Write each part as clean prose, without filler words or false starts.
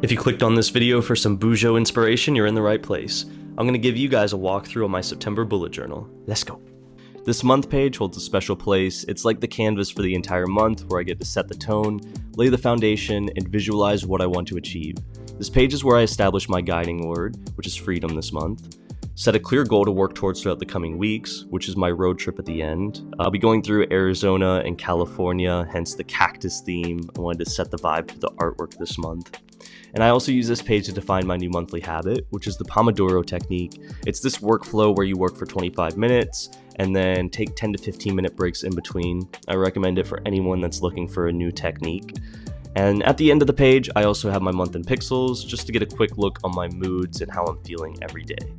If you clicked on this video for some Bujo inspiration, you're in the right place. I'm going to give you guys a walkthrough on my September bullet journal. Let's go. This month page holds a special place. It's like the canvas for the entire month where I get to set the tone, lay the foundation, and visualize what I want to achieve. This page is where I establish my guiding word, which is freedom this month. Set a clear goal to work towards throughout the coming weeks, which is my road trip at the end. I'll be going through Arizona and California, hence the cactus theme. I wanted to set the vibe for the artwork this month. And I also use this page to define my new monthly habit, which is the Pomodoro technique. It's this workflow where you work for 25 minutes and then take 10 to 15 minute breaks in between. I recommend it for anyone that's looking for a new technique. And at the end of the page, I also have my month in pixels, just to get a quick look on my moods and how I'm feeling every day.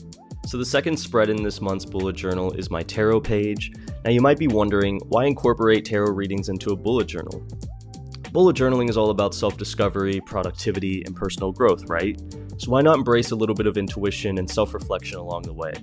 So the second spread in this month's bullet journal is my tarot page. Now you might be wondering, why incorporate tarot readings into a bullet journal? Bullet journaling is all about self-discovery, productivity, and personal growth, right? So why not embrace a little bit of intuition and self-reflection along the way?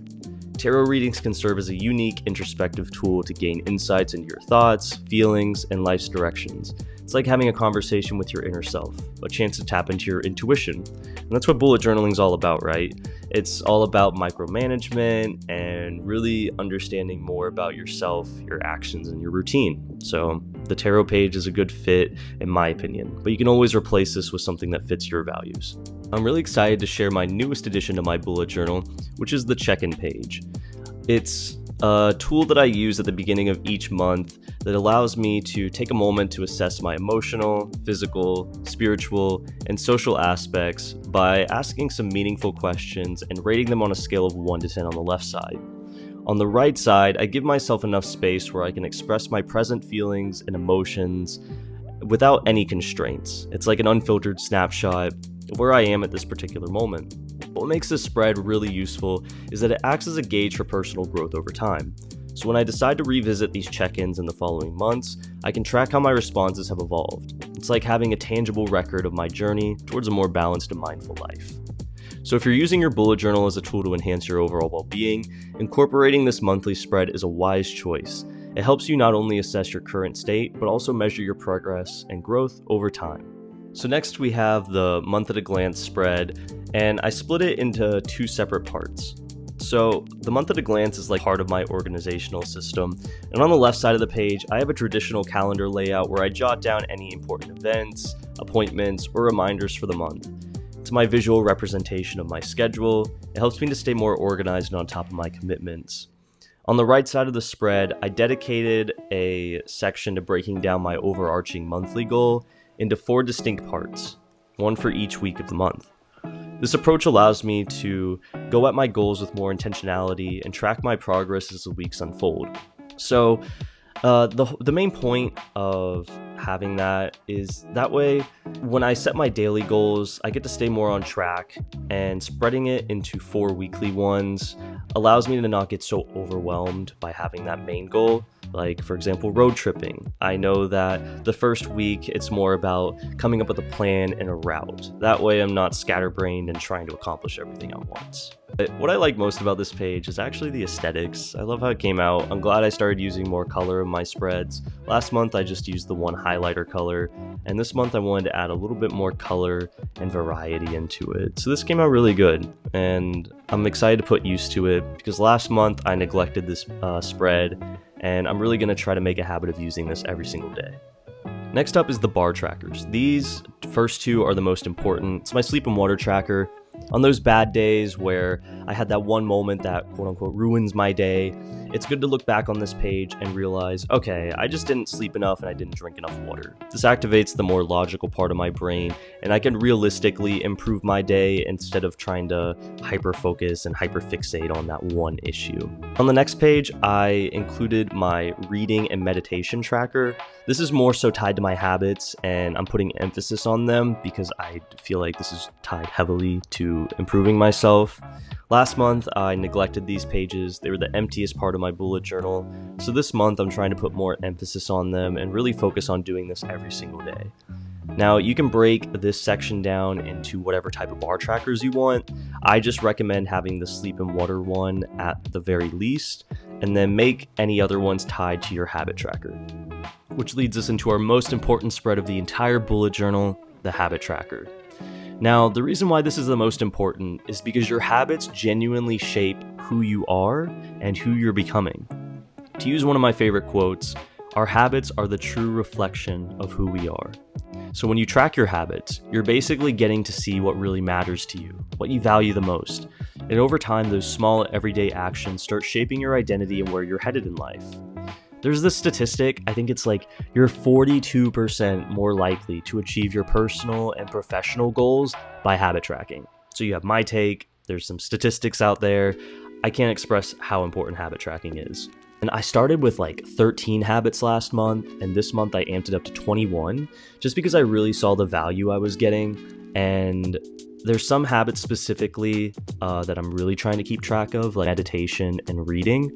Tarot readings can serve as a unique introspective tool to gain insights into your thoughts, feelings, and life's directions. It's like having a conversation with your inner self, a chance to tap into your intuition. And that's what bullet journaling is all about, right? It's all about micromanagement and really understanding more about yourself, your actions, and your routine. So the tarot page is a good fit, in my opinion, but you can always replace this with something that fits your values. I'm really excited to share my newest addition to my bullet journal, which is the check-in page. It's a tool that I use at the beginning of each month that allows me to take a moment to assess my emotional, physical, spiritual, and social aspects by asking some meaningful questions and rating them on a scale of 1 to 10 on the left side. On the right side, I give myself enough space where I can express my present feelings and emotions without any constraints. It's like an unfiltered snapshot of where I am at this particular moment. What makes this spread really useful is that it acts as a gauge for personal growth over time. So when I decide to revisit these check-ins in the following months, I can track how my responses have evolved. It's like having a tangible record of my journey towards a more balanced and mindful life. So if you're using your bullet journal as a tool to enhance your overall well-being, incorporating this monthly spread is a wise choice. It helps you not only assess your current state, but also measure your progress and growth over time. So next we have the month at a glance spread, and I split it into 2 separate parts. So the month at a glance is like part of my organizational system, and on the left side of the page I have a traditional calendar layout where I jot down any important events, appointments, or reminders for the month. It's my visual representation of my schedule. It helps me to stay more organized and on top of my commitments. On the right side of the spread, I dedicated a section to breaking down my overarching monthly goal into 4 distinct parts, one for each week of the month. This approach allows me to go at my goals with more intentionality and track my progress as the weeks unfold. So the main point of having that is that way when I set my daily goals, I get to stay more on track, and spreading it into 4 weekly ones allows me to not get so overwhelmed by having that main goal. Like, for example, road tripping. I know that the first week it's more about coming up with a plan and a route. That way I'm not scatterbrained and trying to accomplish everything at once. But what I like most about this page is actually the aesthetics. I love how it came out. I'm glad I started using more color in my spreads. Last month I just used the one highlighter color, and this month I wanted to add a little bit more color and variety into it. So this came out really good, and I'm excited to put use to it because last month I neglected this spread, and I'm really going to try to make a habit of using this every single day. Next up is the bar trackers. These first 2 are the most important. It's my sleep and water tracker. On those bad days where I had that one moment that quote-unquote ruins my day, it's good to look back on this page and realize, okay, I just didn't sleep enough and I didn't drink enough water. This activates the more logical part of my brain, and I can realistically improve my day instead of trying to hyper-focus and hyper-fixate on that one issue. On the next page, I included my reading and meditation tracker. This is more so tied to my habits, and I'm putting emphasis on them because I feel like this is tied heavily to improving myself. Last month, I neglected these pages. They were the emptiest part of my bullet journal. So this month, I'm trying to put more emphasis on them and really focus on doing this every single day. Now, you can break this section down into whatever type of bar trackers you want. I just recommend having the sleep and water one at the very least, and then make any other ones tied to your habit tracker. Which leads us into our most important spread of the entire bullet journal, the habit tracker. Now, the reason why this is the most important is because your habits genuinely shape who you are and who you're becoming. To use one of my favorite quotes, our habits are the true reflection of who we are. So when you track your habits, you're basically getting to see what really matters to you, what you value the most. And over time, those small everyday actions start shaping your identity and where you're headed in life. There's this statistic, I think it's like you're 42% more likely to achieve your personal and professional goals by habit tracking. So you have my take, there's some statistics out there. I can't express how important habit tracking is. And I started with like 13 habits last month, and this month I amped it up to 21, just because I really saw the value I was getting. And there's some habits specifically that I'm really trying to keep track of, like meditation and reading.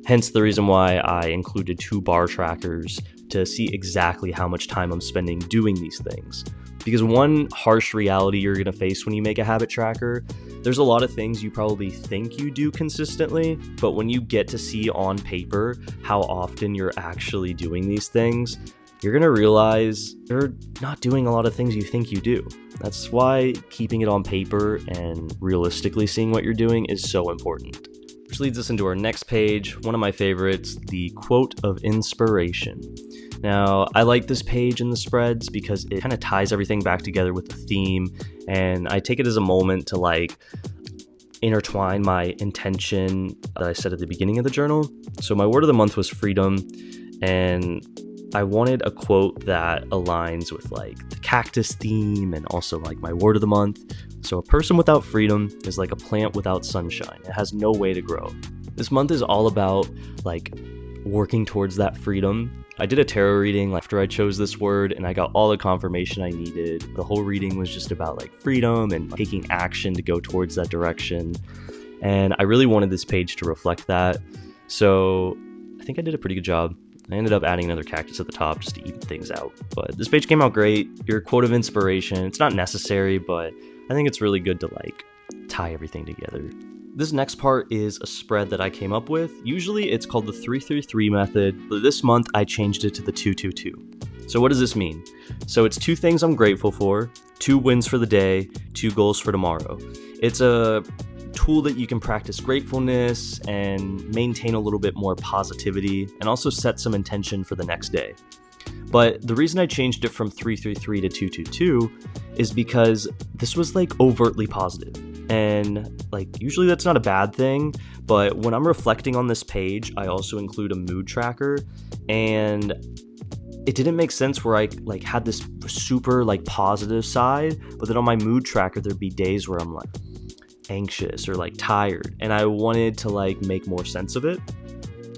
Hence the reason why I included 2 bar trackers to see exactly how much time I'm spending doing these things. Because one harsh reality you're going to face when you make a habit tracker, there's a lot of things you probably think you do consistently, but when you get to see on paper how often you're actually doing these things, you're going to realize you're not doing a lot of things you think you do. That's why keeping it on paper and realistically seeing what you're doing is so important. Which leads us into our next page, one of my favorites, the quote of inspiration. Now, I like this page in the spreads because it kind of ties everything back together with the theme, and I take it as a moment to like intertwine my intention that I said at the beginning of the journal. So my word of the month was freedom, and I wanted a quote that aligns with like the cactus theme and also like my word of the month. So a person without freedom is like a plant without sunshine. It has no way to grow. This month is all about like working towards that freedom. I did a tarot reading after I chose this word, and I got all the confirmation I needed. The whole reading was just about like freedom and taking action to go towards that direction. And I really wanted this page to reflect that. So I think I did a pretty good job. I ended up adding another cactus at the top just to even things out. But this page came out great. Your quote of inspiration, it's not necessary, but I think it's really good to like tie everything together. This next part is a spread that I came up with. Usually it's called the 333 method, but this month I changed it to the 222. So what does this mean? So it's 2 things I'm grateful for, 2 wins for the day, 2 goals for tomorrow. It's a tool that you can practice gratefulness and maintain a little bit more positivity and also set some intention for the next day. But the reason I changed it from 333 to 222 is because this was like overtly positive. And like usually that's not a bad thing, but when I'm reflecting on this page, I also include a mood tracker, and it didn't make sense where I like had this super like positive side, but then on my mood tracker there'd be days where I'm like anxious or like tired, and I wanted to like make more sense of it.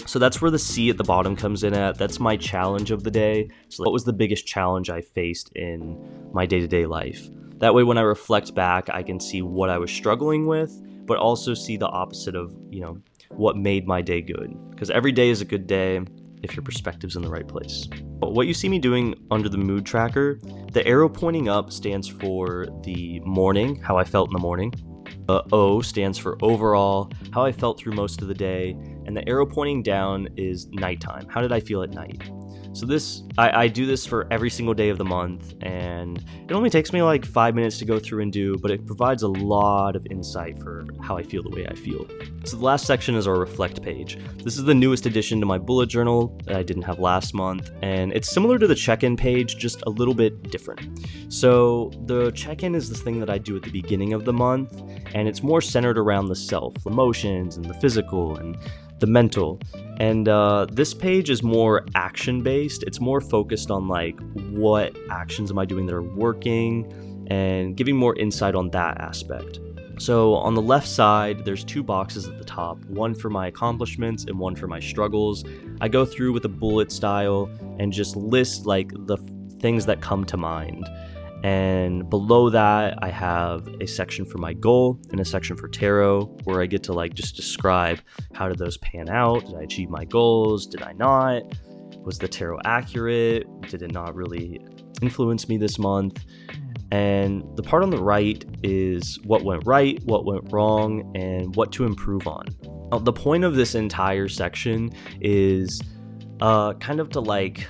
So that's where the C at the bottom comes in at. That's my challenge of the day. So what was the biggest challenge I faced in my day-to-day life? That way when I reflect back, I can see what I was struggling with, but also see the opposite of, what made my day good. Because every day is a good day if your perspective's in the right place. But what you see me doing under the mood tracker, the arrow pointing up stands for the morning, how I felt in the morning. The O stands for overall, how I felt through most of the day, and the arrow pointing down is nighttime. How did I feel at night? So I do this for every single day of the month, and it only takes me like 5 minutes to go through and do, but it provides a lot of insight for how I feel the way I feel. So the last section is our reflect page. This is the newest addition to my bullet journal that I didn't have last month, and it's similar to the check-in page, just a little bit different. So the check-in is this thing that I do at the beginning of the month, and it's more centered around the self, emotions, and the physical, and the mental. And this page is more action-based. It's more focused on like what actions am I doing that are working and giving more insight on that aspect. So on the left side, there's 2 boxes at the top, one for my accomplishments and one for my struggles. I go through with a bullet style and just list like the things that come to mind. And below that, I have a section for my goal and a section for tarot, where I get to like just describe how did those pan out? Did I achieve my goals? Did I not? Was the tarot accurate? Did it not really influence me this month? And the part on the right is what went right, what went wrong, and what to improve on. Now, the point of this entire section is kind of to like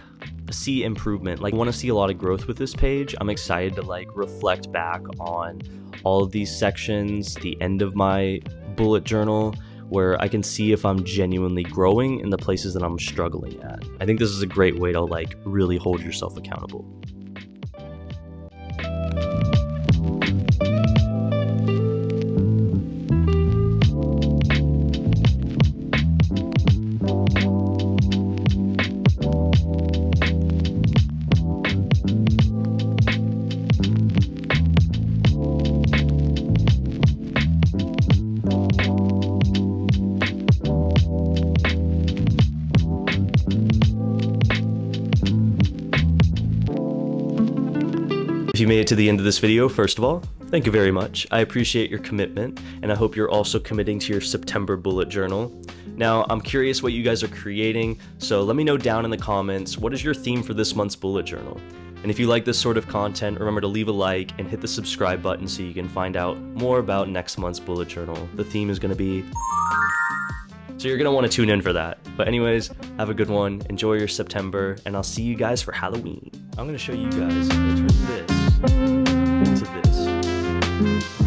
see improvement. Like, I want to see a lot of growth with this page. I'm excited to like reflect back on all of these sections, the end of my bullet journal, where I can see if I'm genuinely growing in the places that I'm struggling at. I think this is a great way to like really hold yourself accountable. If you made it to the end of this video, first of all, thank you very much. I appreciate your commitment, and I hope you're also committing to your September bullet journal. Now, I'm curious what you guys are creating, so let me know down in the comments, what is your theme for this month's bullet journal? And if you like this sort of content, remember to leave a like and hit the subscribe button so you can find out more about next month's bullet journal. The theme is going to be... So you're going to want to tune in for that. But anyways, have a good one, enjoy your September, and I'll see you guys for Halloween. I'm going to show you guys how to turn this into this.